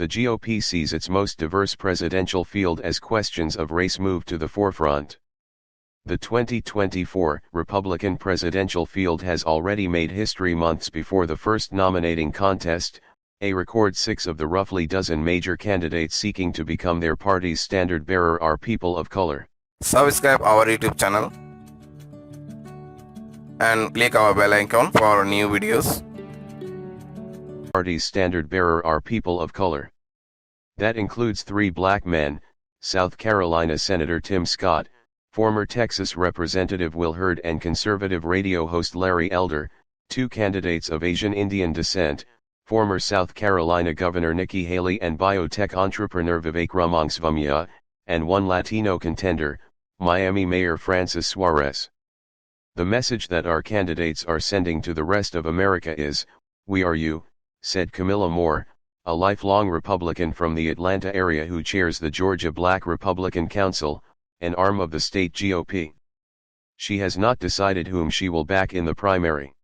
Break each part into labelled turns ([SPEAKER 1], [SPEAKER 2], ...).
[SPEAKER 1] The GOP sees its most diverse presidential field as questions of race move to the forefront. The 2024 Republican presidential field has already made history months before the first nominating contest. A record 6 of the roughly dozen major candidates seeking to become their party's standard bearer are people of color.
[SPEAKER 2] Subscribe our YouTube channel and click our bell icon for new videos.
[SPEAKER 1] Party's standard bearer are people of color. That includes 3 black men: South Carolina Senator Tim Scott, former Texas Representative Will Hurd, and conservative radio host Larry Elder; 2 candidates of Asian Indian descent, former South Carolina Governor Nikki Haley and biotech entrepreneur Vivek Ramaswamy; and 1 Latino contender, Miami Mayor Francis Suarez. The message that our candidates are sending to the rest of America is, "We are you," said Camilla Moore, a lifelong Republican from the Atlanta area who chairs the Georgia Black Republican Council, an arm of the state GOP. She has not decided whom she will back in the primary.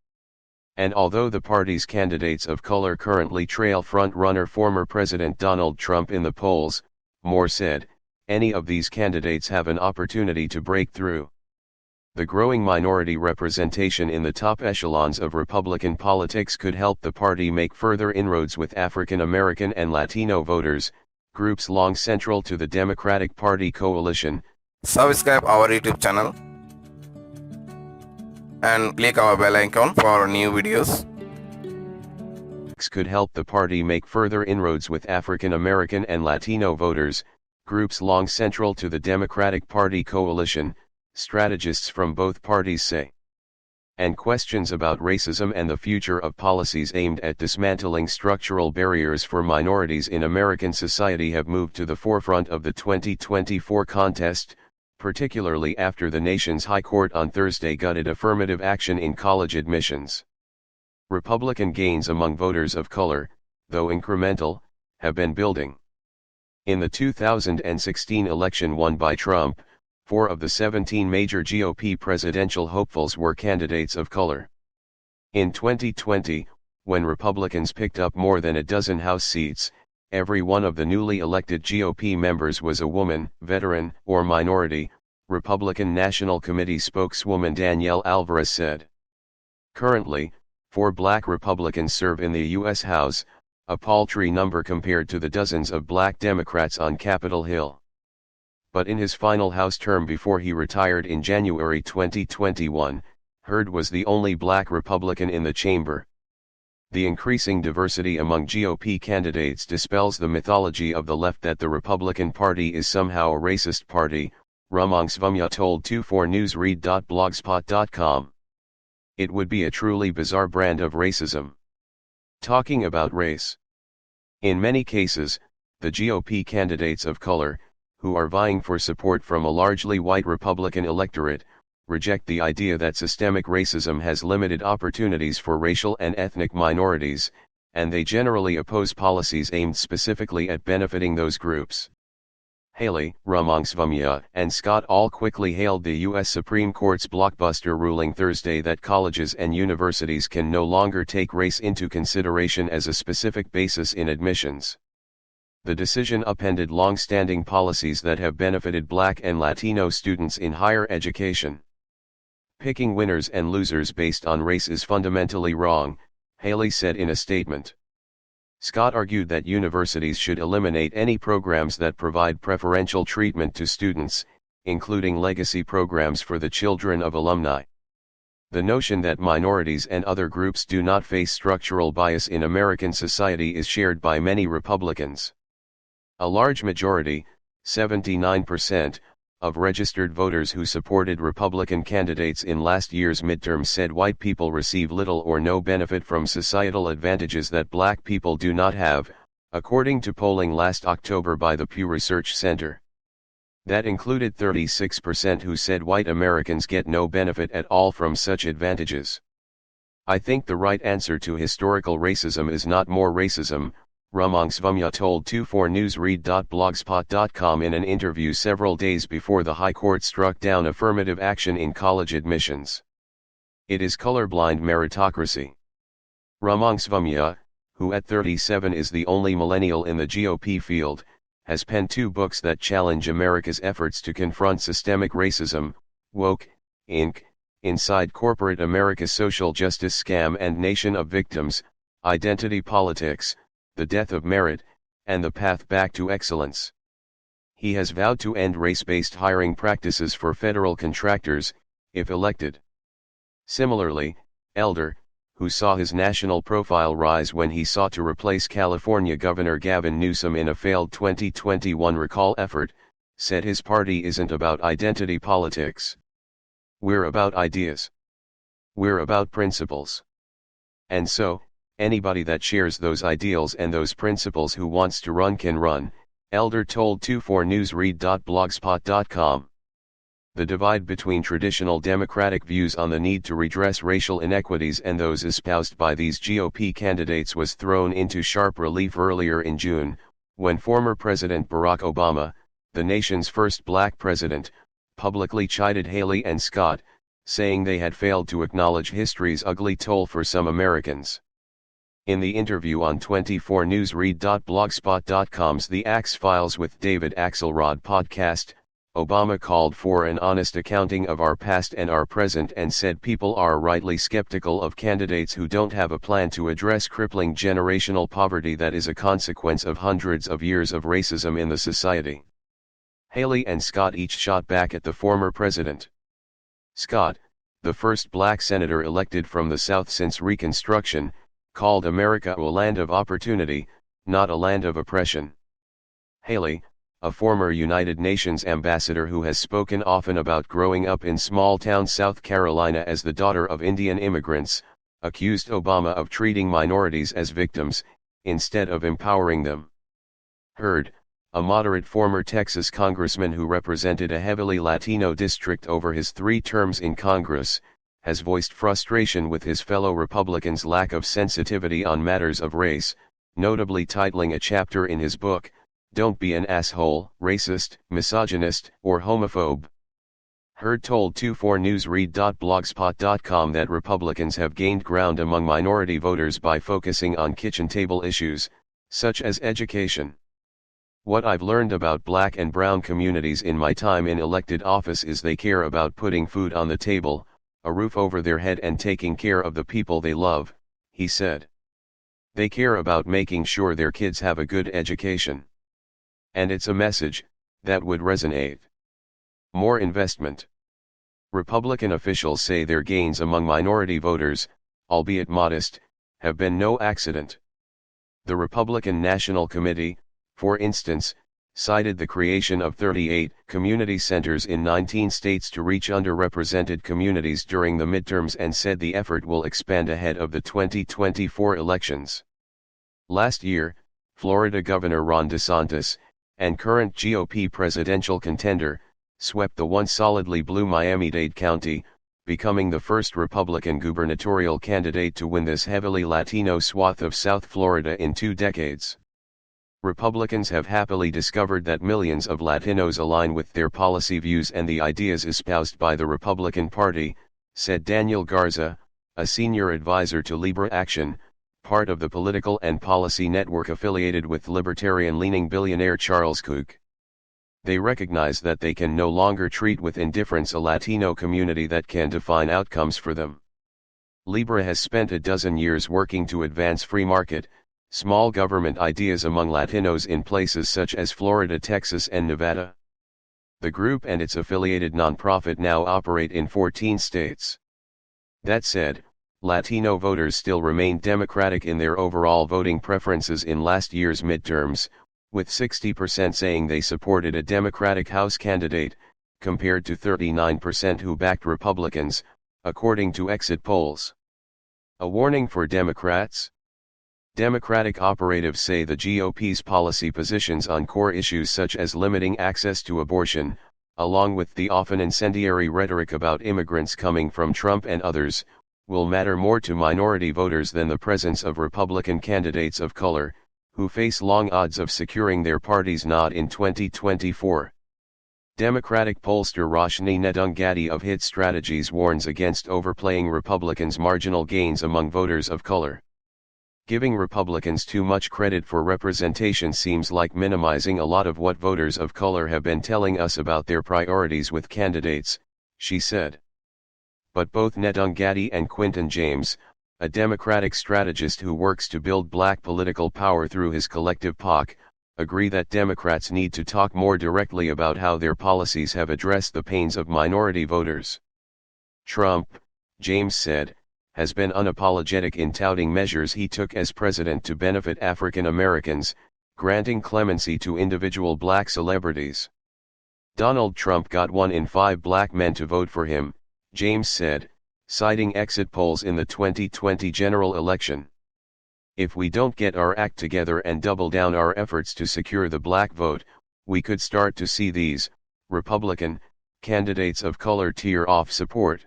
[SPEAKER 1] And although the party's candidates of color currently trail front-runner former President Donald Trump in the polls, Moore said, any of these candidates have an opportunity to break through. The growing minority representation in the top echelons of Republican politics could help the party make further inroads with African American and Latino voters, groups long central to the Democratic Party coalition.
[SPEAKER 2] Subscribe our YouTube channel and click our bell icon for new videos.
[SPEAKER 1] Could help the party make further inroads with African American and Latino voters, groups long central to the Democratic Party coalition, strategists from both parties say. And questions about racism and the future of policies aimed at dismantling structural barriers for minorities in American society have moved to the forefront of the 2024 contest, particularly after the nation's High Court on Thursday gutted affirmative action in college admissions. Republican gains among voters of color, though incremental, have been building. In the 2016 election won by Trump, 4 of the 17 major GOP presidential hopefuls were candidates of color. In 2020, when Republicans picked up more than a dozen House seats, every one of the newly elected GOP members was a woman, veteran, or minority, Republican National Committee spokeswoman Danielle Alvarez said. Currently, 4 black Republicans serve in the U.S. House, a paltry number compared to the dozens of black Democrats on Capitol Hill. But in his final House term before he retired in January 2021, Hurd was the only black Republican in the chamber. The increasing diversity among GOP candidates dispels the mythology of the left that the Republican Party is somehow a racist party, Ramaswamy told 24newsread.blogspot.com. It would be a truly bizarre brand of racism. Talking about race. In many cases, the GOP candidates of color, who are vying for support from a largely white Republican electorate, reject the idea that systemic racism has limited opportunities for racial and ethnic minorities, and they generally oppose policies aimed specifically at benefiting those groups. Haley, Ramaswamy, and Scott all quickly hailed the U.S. Supreme Court's blockbuster ruling Thursday that colleges and universities can no longer take race into consideration as a specific basis in admissions. The decision upended long-standing policies that have benefited Black and Latino students in higher education. Picking winners and losers based on race is fundamentally wrong, Haley said in a statement. Scott argued that universities should eliminate any programs that provide preferential treatment to students, including legacy programs for the children of alumni. The notion that minorities and other groups do not face structural bias in American society is shared by many Republicans. A large majority, 79%, of registered voters who supported Republican candidates in last year's midterms said white people receive little or no benefit from societal advantages that black people do not have, according to polling last October by the Pew Research Center. That included 36% who said white Americans get no benefit at all from such advantages. I think the right answer to historical racism is not more racism, Ramaswamy told 24newsread.blogspot.com in an interview several days before the High Court struck down affirmative action in college admissions. It is colorblind meritocracy. Ramaswamy, who at 37 is the only millennial in the GOP field, has penned 2 books that challenge America's efforts to confront systemic racism, Woke, Inc., Inside Corporate America's Social Justice Scam and Nation of Victims, Identity Politics, The Death of Merit, and The Path Back to Excellence. He has vowed to end race-based hiring practices for federal contractors, if elected. Similarly, Elder, who saw his national profile rise when he sought to replace California Governor Gavin Newsom in a failed 2021 recall effort, said his party isn't about identity politics. We're about ideas. We're about principles. And so, anybody that shares those ideals and those principles who wants to run can run, Elder told 24newsread.blogspot.com. The divide between traditional Democratic views on the need to redress racial inequities and those espoused by these GOP candidates was thrown into sharp relief earlier in June, when former President Barack Obama, the nation's first black president, publicly chided Haley and Scott, saying they had failed to acknowledge history's ugly toll for some Americans. In the interview on 24newsread.blogspot.com's The Axe Files with David Axelrod podcast, Obama called for an honest accounting of our past and our present and said people are rightly skeptical of candidates who don't have a plan to address crippling generational poverty that is a consequence of hundreds of years of racism in the society. Haley and Scott each shot back at the former president. Scott, the first black senator elected from the South since Reconstruction, called America a land of opportunity, not a land of oppression. Haley, a former United Nations ambassador who has spoken often about growing up in small-town South Carolina as the daughter of Indian immigrants, accused Obama of treating minorities as victims, instead of empowering them. Hurd, a moderate former Texas congressman who represented a heavily Latino district over his 3 terms in Congress, has voiced frustration with his fellow Republicans' lack of sensitivity on matters of race, notably titling a chapter in his book, "Don't Be an Asshole, Racist, Misogynist, or Homophobe." Hurd told 24newsread.blogspot.com that Republicans have gained ground among minority voters by focusing on kitchen table issues, such as education. "What I've learned about black and brown communities in my time in elected office is they care about putting food on the table, a roof over their head and taking care of the people they love," he said. "They care about making sure their kids have a good education. And it's a message that would resonate. More investment." Republican officials say their gains among minority voters, albeit modest, have been no accident. The Republican National Committee, for instance, cited the creation of 38 community centers in 19 states to reach underrepresented communities during the midterms and said the effort will expand ahead of the 2024 elections. Last year, Florida Governor Ron DeSantis, and current GOP presidential contender, swept the once solidly blue Miami-Dade County, becoming the first Republican gubernatorial candidate to win this heavily Latino swath of South Florida in 2 decades. Republicans have happily discovered that millions of Latinos align with their policy views and the ideas espoused by the Republican Party, said Daniel Garza, a senior advisor to Libre Action, part of the political and policy network affiliated with libertarian-leaning billionaire Charles Koch. They recognize that they can no longer treat with indifference a Latino community that can define outcomes for them. Libre has spent a dozen years working to advance free market, small government ideas among Latinos in places such as Florida, Texas, and Nevada. The group and its affiliated nonprofit now operate in 14 states. That said, Latino voters still remain Democratic in their overall voting preferences in last year's midterms, with 60% saying they supported a Democratic House candidate, compared to 39% who backed Republicans, according to exit polls. A warning for Democrats? Democratic operatives say the GOP's policy positions on core issues such as limiting access to abortion, along with the often incendiary rhetoric about immigrants coming from Trump and others, will matter more to minority voters than the presence of Republican candidates of color, who face long odds of securing their party's nod in 2024. Democratic pollster Roshni Nedungadi of Hit Strategies warns against overplaying Republicans' marginal gains among voters of color. Giving Republicans too much credit for representation seems like minimizing a lot of what voters of color have been telling us about their priorities with candidates, she said. But both Netung Gatti and Quinton James, a Democratic strategist who works to build black political power through his collective PAC, agree that Democrats need to talk more directly about how their policies have addressed the pains of minority voters. Trump, James said, has been unapologetic in touting measures he took as president to benefit African Americans, granting clemency to individual black celebrities. Donald Trump got 1 in 5 black men to vote for him, James said, citing exit polls in the 2020 general election. If we don't get our act together and double down our efforts to secure the black vote, we could start to see these, Republican, candidates of color tear off support.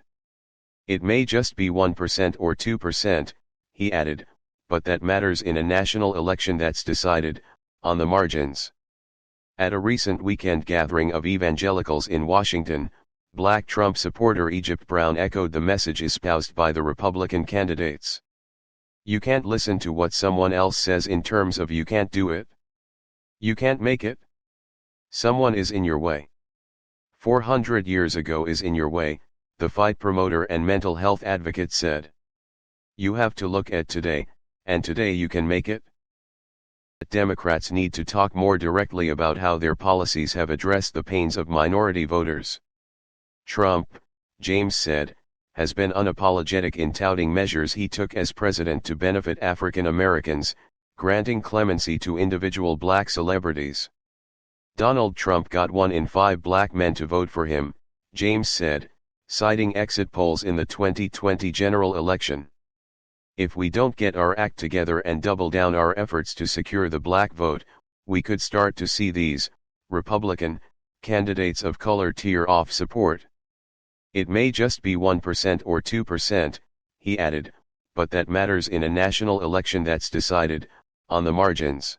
[SPEAKER 1] It may just be 1% or 2%, he added, but that matters in a national election that's decided, on the margins. At a recent weekend gathering of evangelicals in Washington, black Trump supporter Egypt Brown echoed the message espoused by the Republican candidates. You can't listen to what someone else says in terms of you can't do it. You can't make it. Someone is in your way. 400 years ago is in your way, the fight promoter and mental health advocate said. You have to look at today, and today you can make it. Democrats need to talk more directly about how their policies have addressed the pains of minority voters. Trump, James said, has been unapologetic in touting measures he took as president to benefit African Americans, granting clemency to individual black celebrities. Donald Trump got 1 in 5 black men to vote for him, James said, citing exit polls in the 2020 general election. If we don't get our act together and double down our efforts to secure the black vote, we could start to see these, Republican, candidates of color tear off support. It may just be 1% or 2%, he added, but that matters in a national election that's decided, on the margins.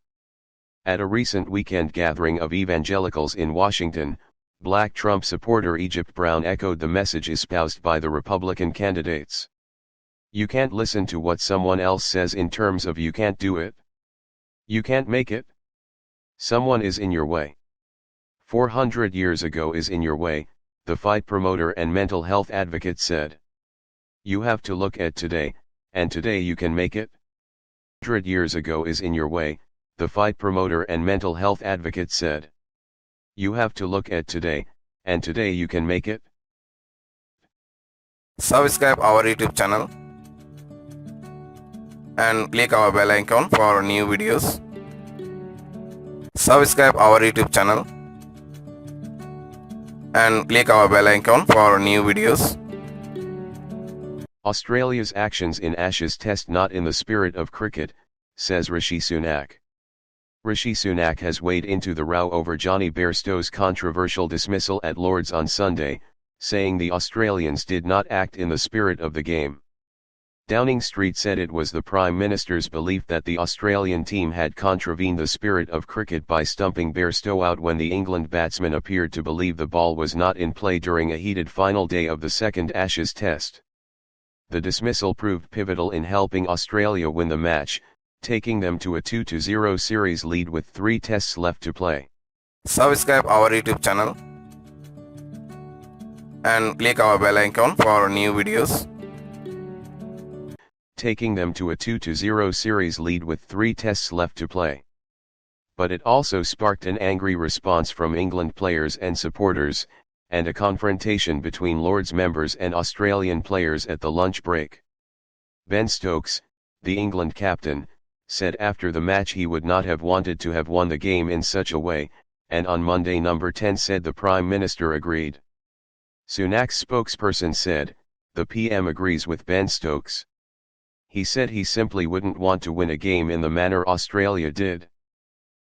[SPEAKER 1] At a recent weekend gathering of evangelicals in Washington, black Trump supporter Egypt Brown echoed the message espoused by the Republican candidates. You can't listen to what someone else says in terms of you can't do it. You can't make it. Someone is in your way. 400 years ago is in your way, the fight promoter and mental health advocate said. You have to look at today, and today you can make it. 100 years ago is in your way, the fight promoter and mental health advocate said. You have to look at today, and today you can make it.
[SPEAKER 2] Subscribe our YouTube channel and click our bell icon for new videos. Subscribe our YouTube channel and click our bell icon for new videos.
[SPEAKER 1] Australia's actions in Ashes Test not in the spirit of cricket, says Rishi Sunak. Rishi Sunak has weighed into the row over Jonny Bairstow's controversial dismissal at Lord's on Sunday, saying the Australians did not act in the spirit of the game. Downing Street said it was the Prime Minister's belief that the Australian team had contravened the spirit of cricket by stumping Bairstow out when the England batsman appeared to believe the ball was not in play during a heated final day of the second Ashes Test. The dismissal proved pivotal in helping Australia win the match, taking them to a 2-0 series lead with 3 tests left to play.
[SPEAKER 2] Subscribe our YouTube channel and click our bell icon for new videos.
[SPEAKER 1] Taking them to a 2-0 series lead with 3 tests left to play. But it also sparked an angry response from England players and supporters, and a confrontation between Lord's members and Australian players at the lunch break. Ben Stokes, the England captain, said after the match he would not have wanted to have won the game in such a way, and on Monday Number 10 said the Prime Minister agreed. Sunak's spokesperson said, the PM agrees with Ben Stokes. He said he simply wouldn't want to win a game in the manner Australia did.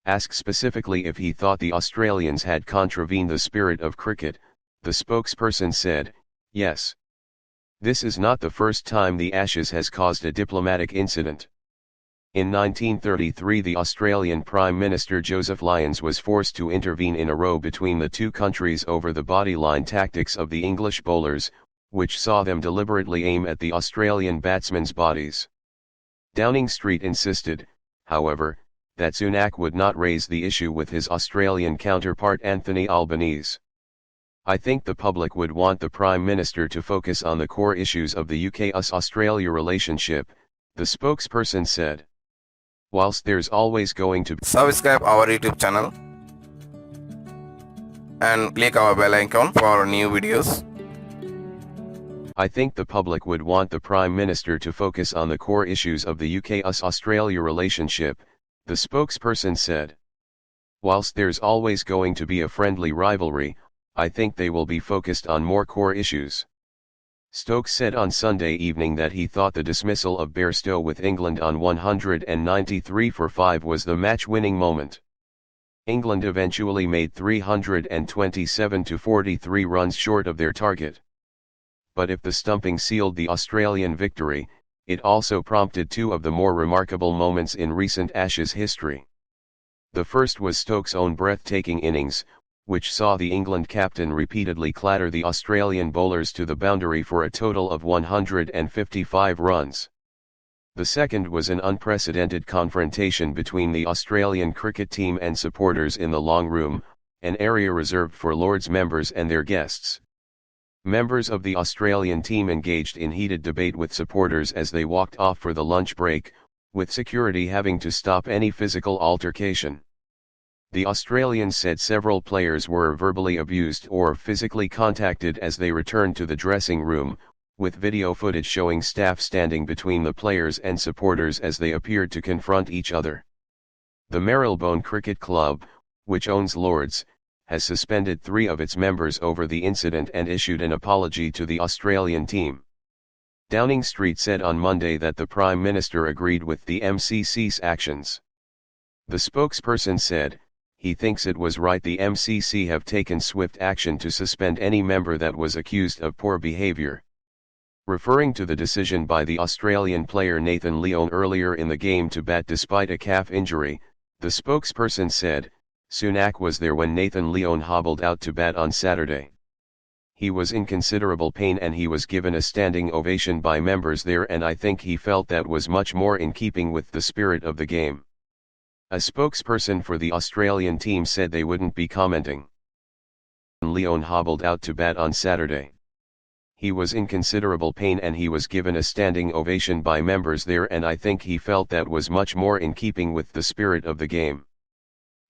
[SPEAKER 1] Asked specifically if he thought the Australians had contravened the spirit of cricket, the spokesperson said, yes. This is not the first time the Ashes has caused a diplomatic incident. In 1933 the Australian Prime Minister Joseph Lyons was forced to intervene in a row between the two countries over the bodyline tactics of the English bowlers, which saw them deliberately aim at the Australian batsmen's bodies. Downing Street insisted, however, that Sunak would not raise the issue with his Australian counterpart Anthony Albanese. "I think the public would want the Prime Minister to focus on the core issues of the UK-US-Australia relationship," the spokesperson said. "Whilst there's always going to be..."
[SPEAKER 2] Subscribe our YouTube channel and click our bell icon for new videos.
[SPEAKER 1] "I think the public would want the Prime Minister to focus on the core issues of the UK-US-Australia relationship," the spokesperson said. "Whilst there's always going to be a friendly rivalry, I think they will be focused on more core issues." Stokes said on Sunday evening that he thought the dismissal of Bairstow with England on 193 for 5 was the match-winning moment. England eventually made 327 to 43 runs short of their target. But if the stumping sealed the Australian victory, it also prompted two of the more remarkable moments in recent Ashes history. The first was Stokes' own breathtaking innings, which saw the England captain repeatedly clatter the Australian bowlers to the boundary for a total of 155 runs. The second was an unprecedented confrontation between the Australian cricket team and supporters in the Long Room, an area reserved for Lords members and their guests. Members of the Australian team engaged in heated debate with supporters as they walked off for the lunch break, with security having to stop any physical altercation. The Australians said several players were verbally abused or physically contacted as they returned to the dressing room, with video footage showing staff standing between the players and supporters as they appeared to confront each other. The Marylebone Cricket Club, which owns Lords, has suspended 3 of its members over the incident and issued an apology to the Australian team. Downing Street said on Monday that the Prime Minister agreed with the MCC's actions. The spokesperson said, he thinks it was right the MCC have taken swift action to suspend any member that was accused of poor behaviour. Referring to the decision by the Australian player Nathan Lyon earlier in the game to bat despite a calf injury, the spokesperson said, Sunak was there when Nathan Lyon hobbled out to bat on Saturday. He was in considerable pain and he was given a standing ovation by members there, and I think he felt that was much more in keeping with the spirit of the game. A spokesperson for the Australian team said they wouldn't be commenting. Lyon hobbled out to bat on Saturday. He was in considerable pain and he was given a standing ovation by members there, and I think he felt that was much more in keeping with the spirit of the game.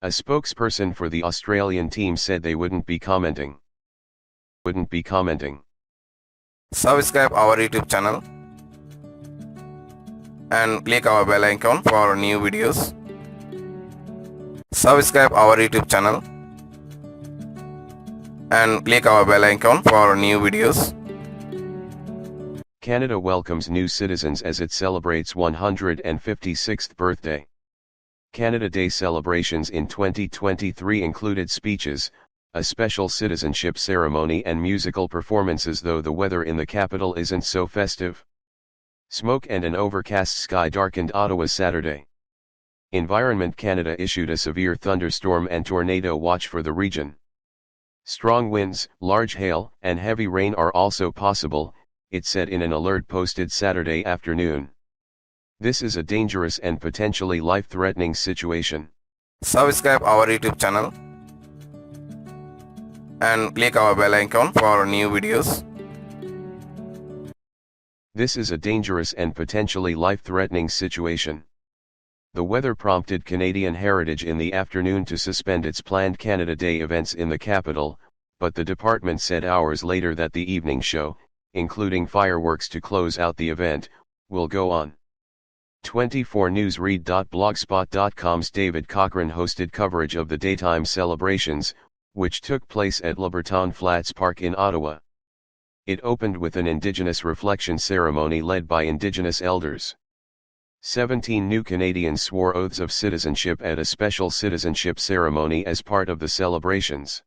[SPEAKER 1] A spokesperson for the Australian team said they wouldn't be commenting.
[SPEAKER 2] Subscribe our YouTube channel and click our bell icon for new videos. Subscribe our YouTube channel and click our bell icon for new videos.
[SPEAKER 1] Canada welcomes new citizens as it celebrates 156th birthday. Canada Day celebrations in 2023 included speeches, a special citizenship ceremony and musical performances, though the weather in the capital isn't so festive. Smoke and an overcast sky darkened Ottawa Saturday. Environment Canada issued a severe thunderstorm and tornado watch for the region. Strong winds, large hail, and heavy rain are also possible, it said in an alert posted Saturday afternoon. This is a dangerous and potentially life-threatening situation.
[SPEAKER 2] Subscribe our YouTube channel and click our bell icon for new videos.
[SPEAKER 1] This is a dangerous and potentially life-threatening situation. The weather prompted Canadian Heritage in the afternoon to suspend its planned Canada Day events in the capital, but the department said hours later that the evening show, including fireworks to close out the event, will go on. 24newsread.blogspot.com's David Cochrane hosted coverage of the daytime celebrations, which took place at LeBreton Flats Park in Ottawa. It opened with an Indigenous reflection ceremony led by Indigenous elders. 17 new Canadians swore oaths of citizenship at a special citizenship ceremony as part of the celebrations.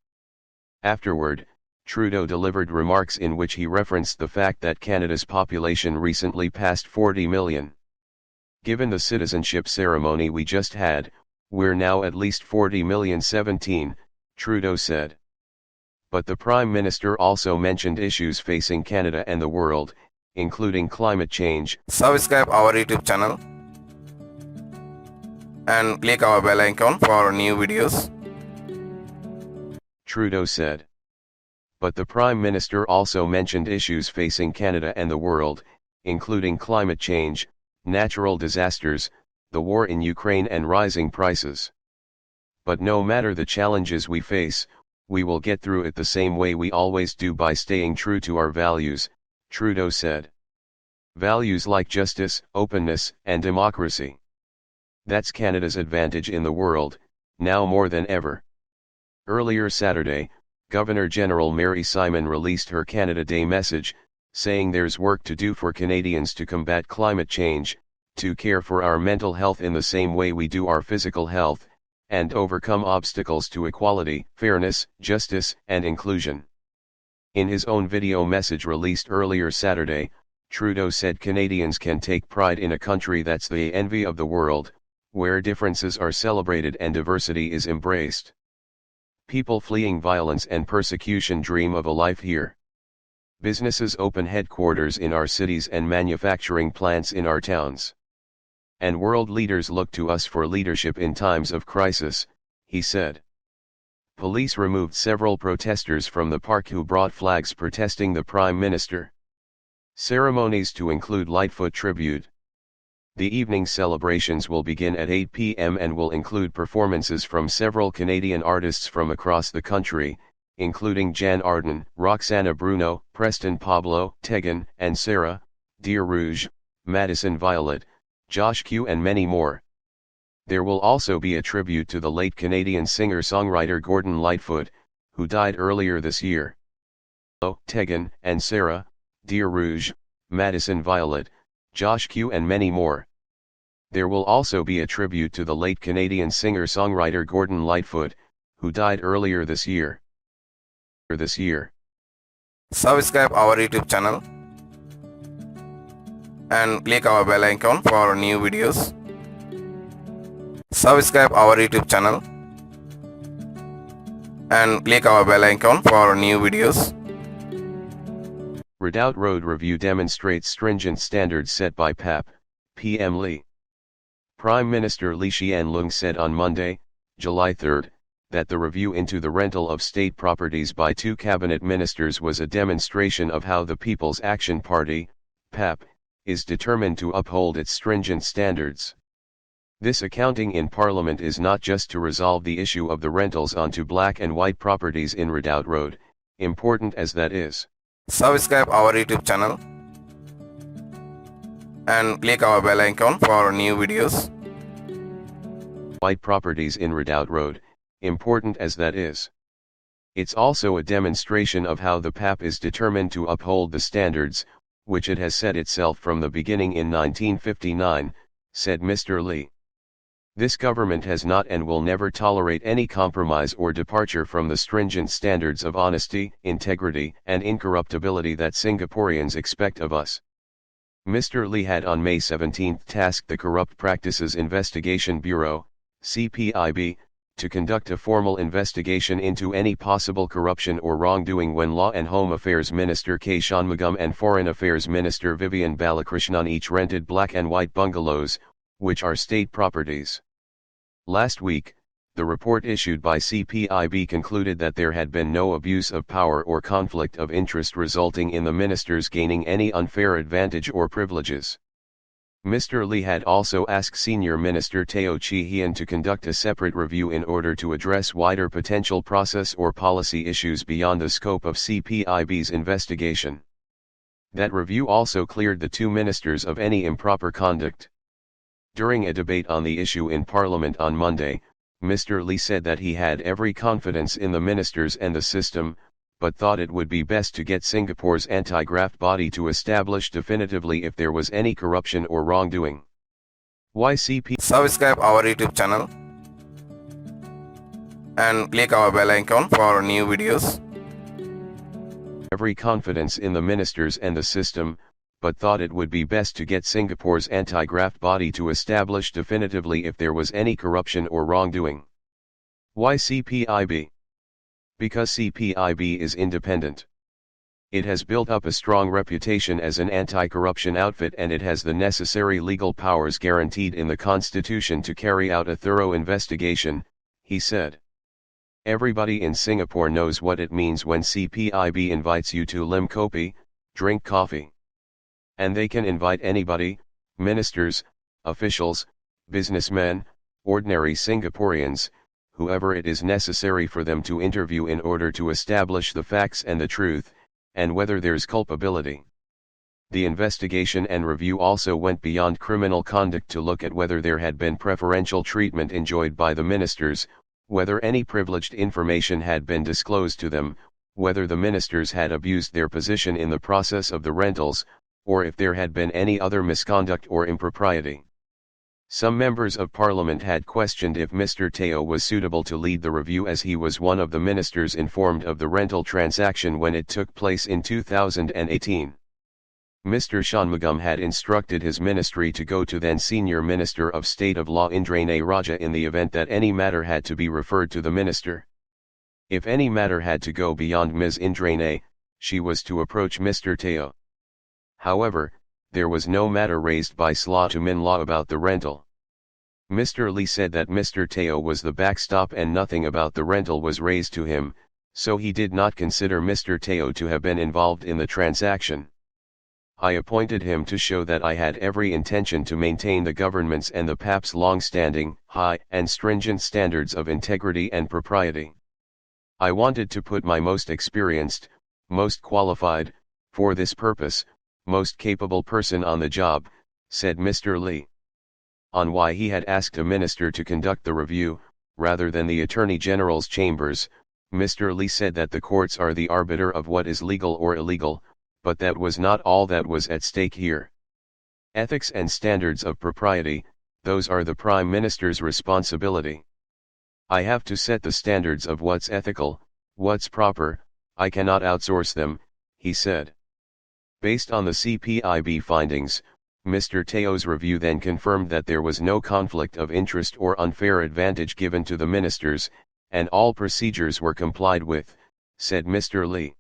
[SPEAKER 1] Afterward, Trudeau delivered remarks in which he referenced the fact that Canada's population recently passed 40 million. Given the citizenship ceremony we just had, we're now at least 40,017,000, Trudeau said. But the Prime Minister also mentioned issues facing Canada and the world, including climate change.
[SPEAKER 2] Subscribe our YouTube channel and click our bell icon for new videos.
[SPEAKER 1] Trudeau said. But the Prime Minister also mentioned issues facing Canada and the world, including climate change, natural disasters, the war in Ukraine and rising prices. But no matter the challenges we face, we will get through it the same way we always do, by staying true to our values, Trudeau said. Values like justice, openness, and democracy. That's Canada's advantage in the world, now more than ever. Earlier Saturday, Governor-General Mary Simon released her Canada Day message, saying there's work to do for Canadians to combat climate change, to care for our mental health in the same way we do our physical health, and overcome obstacles to equality, fairness, justice, and inclusion. In his own video message released earlier Saturday, Trudeau said Canadians can take pride in a country that's the envy of the world, where differences are celebrated and diversity is embraced. People fleeing violence and persecution dream of a life here. Businesses open headquarters in our cities and manufacturing plants in our towns. And world leaders look to us for leadership in times of crisis, he said. Police removed several protesters from the park who brought flags protesting the Prime Minister. Ceremonies to include Lightfoot tribute. The evening celebrations will begin at 8 p.m. and will include performances from several Canadian artists from across the country, including Jan Arden, Roxana Bruno, Preston Pablo, Tegan and Sarah, Dear Rouge, Madison Violet, Josh Q and many more. There will also be a tribute to the late Canadian singer-songwriter Gordon Lightfoot, who died earlier this year. Tegan and Sarah, Dear Rouge, Madison Violet, Josh Q and many more. There will also be a tribute to the late Canadian singer-songwriter Gordon Lightfoot, who died earlier this year.
[SPEAKER 2] Subscribe our YouTube channel and click our bell icon for new videos. Subscribe our YouTube channel and click our bell icon for new videos.
[SPEAKER 1] Redoubt Road review demonstrates stringent standards set by PAP, PM Lee. Prime Minister Lee Hsien Loong said on Monday, July 3, that the review into the rental of state properties by two cabinet ministers was a demonstration of how the People's Action Party, PAP, is determined to uphold its stringent standards. This accounting in Parliament is not just to resolve the issue of the rentals onto black and white properties in Redoubt Road, important as that is.
[SPEAKER 2] Subscribe our YouTube channel and click our bell icon for new videos.
[SPEAKER 1] White properties in Redoubt Road, important as that is. It's also a demonstration of how the PAP is determined to uphold the standards, which it has set itself from the beginning in 1959, said Mr. Lee. This government has not and will never tolerate any compromise or departure from the stringent standards of honesty, integrity, and incorruptibility that Singaporeans expect of us. Mr. Lee had on May 17 tasked the Corrupt Practices Investigation Bureau, CPIB, to conduct a formal investigation into any possible corruption or wrongdoing when Law and Home Affairs Minister K. Shanmugam and Foreign Affairs Minister Vivian Balakrishnan each rented black and white bungalows, which are state properties. Last week, the report issued by CPIB concluded that there had been no abuse of power or conflict of interest resulting in the ministers gaining any unfair advantage or privileges. Mr. Lee had also asked Senior Minister Teo Chee Hean to conduct a separate review in order to address wider potential process or policy issues beyond the scope of CPIB's investigation. That review also cleared the two ministers of any improper conduct. During a debate on the issue in Parliament on Monday, Mr. Lee said that he had every confidence in the ministers and the system, but thought it would be best to get Singapore's anti-graft body to establish definitively if there was any corruption or wrongdoing.
[SPEAKER 2] Subscribe our YouTube channel and click our bell icon for new videos.
[SPEAKER 1] Every confidence in the ministers and the system, but thought it would be best to get Singapore's anti-graft body to establish definitively if there was any corruption or wrongdoing. Why CPIB? Because CPIB is independent. It has built up a strong reputation as an anti-corruption outfit, and it has the necessary legal powers guaranteed in the Constitution to carry out a thorough investigation, he said. Everybody in Singapore knows what it means when CPIB invites you to lim kopi, drink coffee. And they can invite anybody, ministers, officials, businessmen, ordinary Singaporeans, whoever it is necessary for them to interview in order to establish the facts and the truth, and whether there's culpability. The investigation and review also went beyond criminal conduct to look at whether there had been preferential treatment enjoyed by the ministers, whether any privileged information had been disclosed to them, whether the ministers had abused their position in the process of the rentals, or if there had been any other misconduct or impropriety. Some members of parliament had questioned if Mr. Teo was suitable to lead the review, as he was one of the ministers informed of the rental transaction when it took place in 2018. Mr. Shanmugam had instructed his ministry to go to then Senior Minister of State of Law Indrani Raja in the event that any matter had to be referred to the minister. If any matter had to go beyond Ms. Indrani, she was to approach Mr. Teo. However, there was no matter raised by Sla to Min Law about the rental. Mr. Lee said that Mr. Teo was the backstop and nothing about the rental was raised to him, so he did not consider Mr. Teo to have been involved in the transaction. I appointed him to show that I had every intention to maintain the government's and the PAP's long-standing, high and stringent standards of integrity and propriety. I wanted to put my most experienced, most qualified, for this purpose, most capable person on the job, said Mr. Lee. On why he had asked a minister to conduct the review, rather than the Attorney General's chambers, Mr. Lee said that the courts are the arbiter of what is legal or illegal, but that was not all that was at stake here. Ethics and standards of propriety, those are the Prime Minister's responsibility. I have to set the standards of what's ethical, what's proper, I cannot outsource them, he said. Based on the CPIB findings, Mr. Teo's review then confirmed that there was no conflict of interest or unfair advantage given to the ministers, and all procedures were complied with, said Mr. Lee.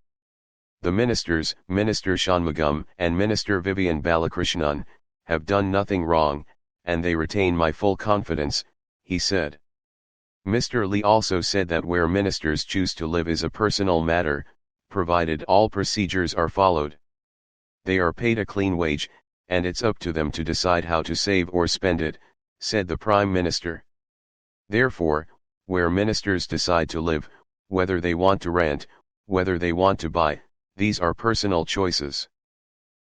[SPEAKER 1] The ministers, Minister Shanmugam and Minister Vivian Balakrishnan, have done nothing wrong, and they retain my full confidence, he said. Mr. Lee also said that where ministers choose to live is a personal matter, provided all procedures are followed. They are paid a clean wage, and it's up to them to decide how to save or spend it, said the Prime Minister. Therefore, where ministers decide to live, whether they want to rent, whether they want to buy, these are personal choices.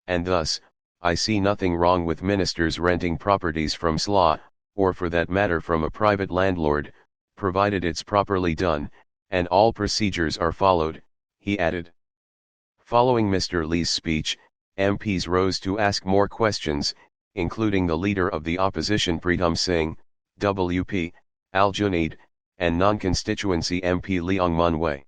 [SPEAKER 1] And thus, I see nothing wrong with ministers renting properties from SLA, or for that matter from a private landlord, provided it's properly done, and all procedures are followed, he added. Following Mr. Lee's speech, MPs rose to ask more questions, including the leader of the opposition Pritam Singh, WP, Al Junaid, and non-constituency MP Leong Mun Wei.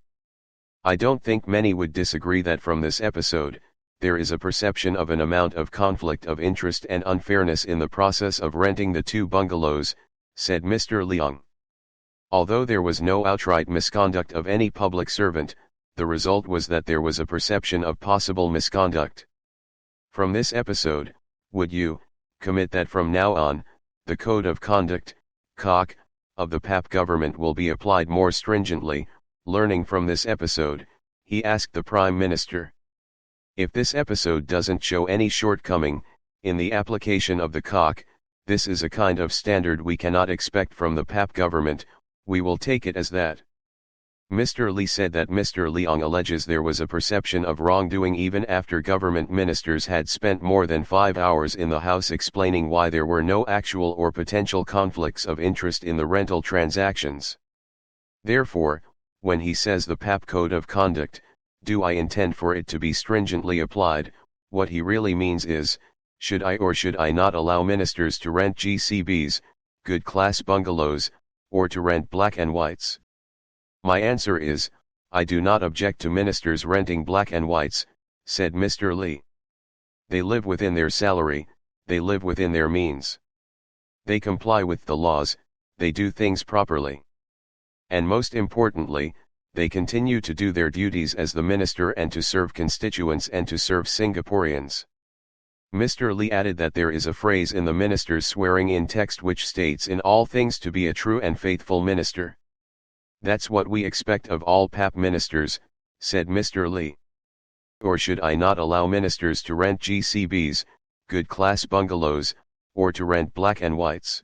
[SPEAKER 1] I don't think many would disagree that from this episode, there is a perception of an amount of conflict of interest and unfairness in the process of renting the two bungalows, said Mr. Leong. Although there was no outright misconduct of any public servant, the result was that there was a perception of possible misconduct. From this episode, would you commit that from now on, the Code of Conduct, COC, of the PAP government will be applied more stringently? Learning from this episode, he asked the Prime Minister. If this episode doesn't show any shortcoming in the application of the COC, this is a kind of standard we cannot expect from the PAP government, we will take it as that. Mr. Lee said that Mr. Leong alleges there was a perception of wrongdoing even after government ministers had spent more than 5 hours in the House explaining why there were no actual or potential conflicts of interest in the rental transactions. Therefore, when he says the PAP Code of Conduct, do I intend for it to be stringently applied, what he really means is, should I or should I not allow ministers to rent GCBs, good class bungalows, or to rent black and whites? My answer is, I do not object to ministers renting black and whites, said Mr. Lee. They live within their salary, they live within their means. They comply with the laws, they do things properly. And most importantly, they continue to do their duties as the minister and to serve constituents and to serve Singaporeans. Mr. Lee added that there is a phrase in the minister's swearing-in text which states in all things to be a true and faithful minister. That's what we expect of all PAP ministers, said Mr. Lee. Or should I not allow ministers to rent GCBs, good class bungalows, or to rent black and whites?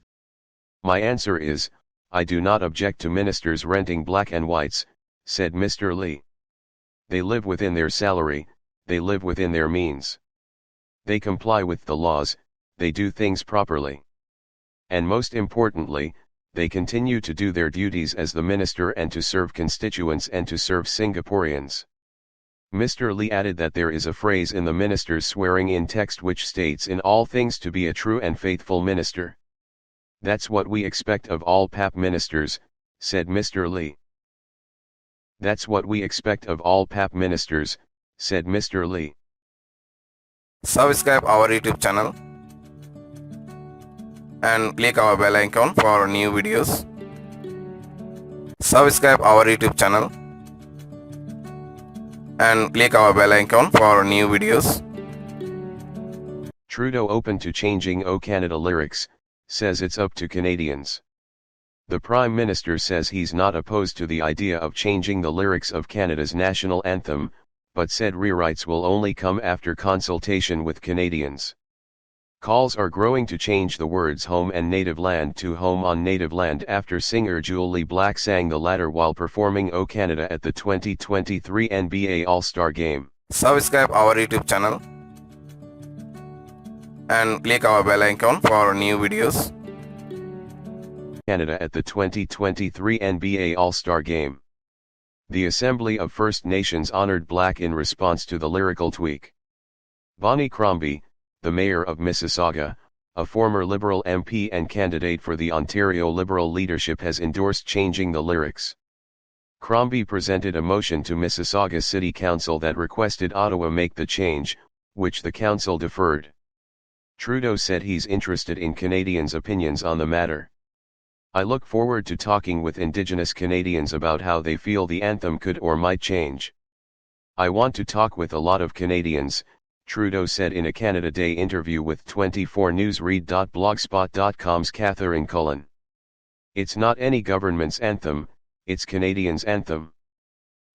[SPEAKER 1] My answer is, I do not object to ministers renting black and whites, said Mr. Lee. They live within their salary, they live within their means. They comply with the laws, they do things properly. And most importantly, they continue to do their duties as the minister and to serve constituents and to serve Singaporeans. Mr. Lee added that there is a phrase in the minister's swearing-in text which states in all things to be a true and faithful minister. That's what we expect of all PAP ministers, said Mr. Lee. That's what we expect of all PAP ministers, said Mr. Lee.
[SPEAKER 2] Subscribe our YouTube channel and click our bell icon for new videos. Subscribe our YouTube channel and click our bell icon for new videos.
[SPEAKER 1] Trudeau open to changing O Canada lyrics, says it's up to Canadians. The Prime Minister says he's not opposed to the idea of changing the lyrics of Canada's national anthem, but said rewrites will only come after consultation with Canadians. Calls are growing to change the words home and native land to home on native land after singer Julie Black sang the latter while performing O Canada at the 2023 NBA All-Star Game.
[SPEAKER 2] Subscribe our YouTube channel and click our bell icon for new videos.
[SPEAKER 1] Canada at the 2023 NBA All-Star Game. The Assembly of First Nations honored Black in response to the lyrical tweak. Bonnie Crombie, the mayor of Mississauga, a former Liberal MP and candidate for the Ontario Liberal leadership, has endorsed changing the lyrics. Crombie presented a motion to Mississauga City Council that requested Ottawa make the change, which the council deferred. Trudeau said he's interested in Canadians' opinions on the matter. I look forward to talking with Indigenous Canadians about how they feel the anthem could or might change. I want to talk with a lot of Canadians, Trudeau said in a Canada Day interview with 24newsread.blogspot.com's Catherine Cullen. It's not any government's anthem, it's Canadians' anthem.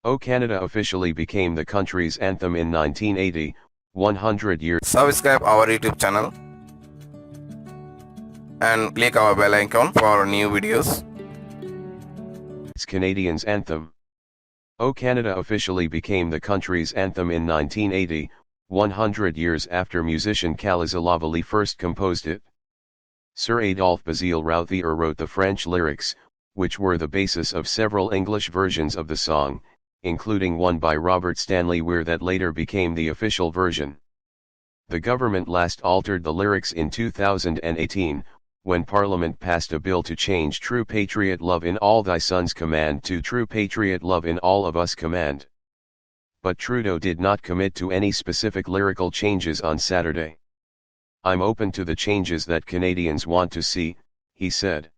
[SPEAKER 1] O Canada officially became the country's anthem in 1980, 100 years.
[SPEAKER 2] Subscribe our YouTube channel and click our bell icon for new videos.
[SPEAKER 1] It's Canadians' anthem. O Canada officially became the country's anthem in 1980, 100 years after musician Kaliza Lavalley first composed it. Sir Adolphe Basile Routhier wrote the French lyrics, which were the basis of several English versions of the song, including one by Robert Stanley Weir that later became the official version. The government last altered the lyrics in 2018, when Parliament passed a bill to change True Patriot Love in All Thy Sons command to True Patriot Love in All of Us command. But Trudeau did not commit to any specific lyrical changes on Saturday. I'm open to the changes that Canadians want to see, he said.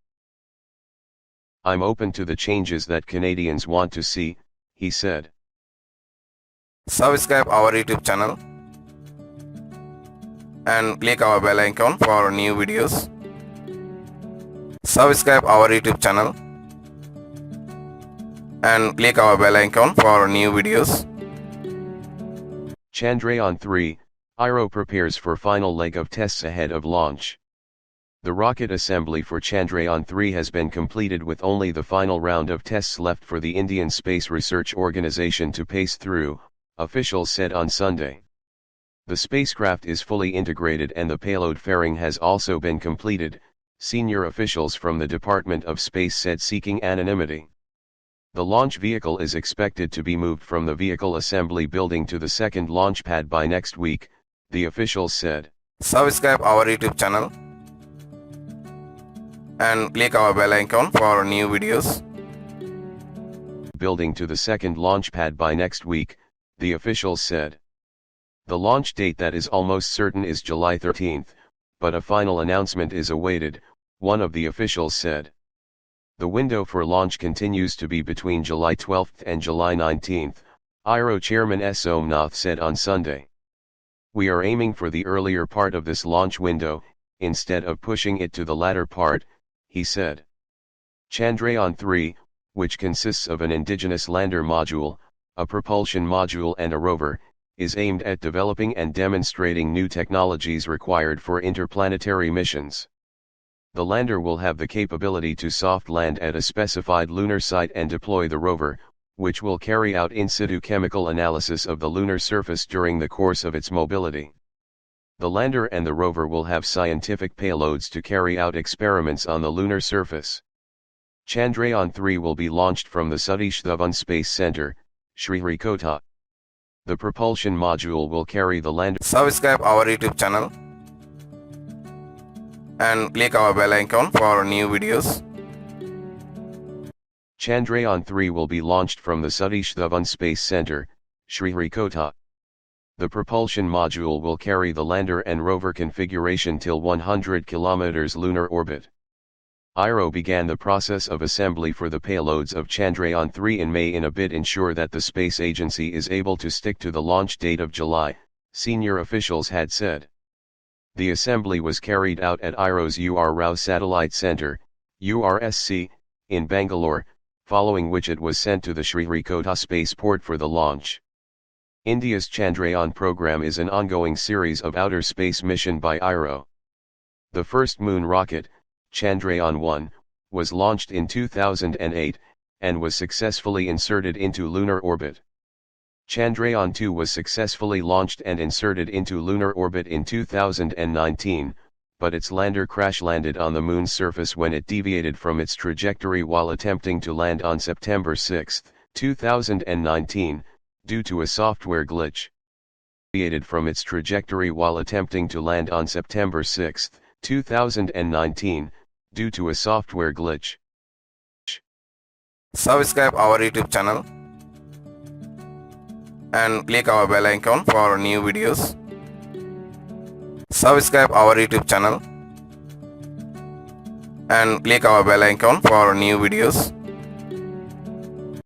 [SPEAKER 1] I'm open to the changes that Canadians want to see, he said.
[SPEAKER 2] Subscribe our YouTube channel and click our bell icon for new videos. Subscribe our YouTube channel and click our bell icon for new videos.
[SPEAKER 1] Chandrayaan-3, ISRO prepares for final leg of tests ahead of launch. The rocket assembly for Chandrayaan-3 has been completed with only the final round of tests left for the Indian Space Research Organisation to pace through, officials said on Sunday. The spacecraft is fully integrated and the payload fairing has also been completed, senior officials from the Department of Space said, seeking anonymity. The launch vehicle is expected to be moved from the vehicle assembly building to the second launch pad by next week, the officials said.
[SPEAKER 2] Subscribe our YouTube channel and click our bell icon for new videos.
[SPEAKER 1] Building to the second launch pad by next week, the officials said. The launch date that is almost certain is July 13th, but a final announcement is awaited, one of the officials said. The window for launch continues to be between July 12 and July 19, ISRO Chairman S. Somnath said on Sunday. We are aiming for the earlier part of this launch window, instead of pushing it to the latter part, he said. Chandrayaan-3, which consists of an indigenous lander module, a propulsion module and a rover, is aimed at developing and demonstrating new technologies required for interplanetary missions. The lander will have the capability to soft land at a specified lunar site and deploy the rover, which will carry out in situ chemical analysis of the lunar surface during the course of its mobility. The lander and the rover will have scientific payloads to carry out experiments on the lunar surface. Chandrayaan-3 will be launched from the Satish Dhawan Space Center, Sriharikota. The propulsion module will carry the lander.
[SPEAKER 2] Subscribe our YouTube channel and click our bell icon for new videos.
[SPEAKER 1] Chandrayaan-3 will be launched from the Satish Dhawan Space Center, Sriharikota. The propulsion module will carry the lander and rover configuration till 100 km lunar orbit. ISRO began the process of assembly for the payloads of Chandrayaan-3 in May in a bid ensure that the space agency is able to stick to the launch date of July, senior officials had said. The assembly was carried out at ISRO's U.R. Rao Satellite Center, URSC, in Bangalore, following which it was sent to the Sriharikota spaceport for the launch. India's Chandrayaan program is an ongoing series of outer space mission by ISRO. The first moon rocket, Chandrayaan-1, was launched in 2008, and was successfully inserted into lunar orbit. Chandrayaan-2 was successfully launched and inserted into lunar orbit in 2019, but its lander crash-landed on the Moon's surface when it deviated from its trajectory while attempting to land on September 6, 2019, due to a software glitch. Deviated from its trajectory while attempting to land on September 6, 2019, due to a software glitch.
[SPEAKER 2] Subscribe our YouTube channel and click our bell icon for new videos. Subscribe our YouTube channel and click our bell icon for new videos.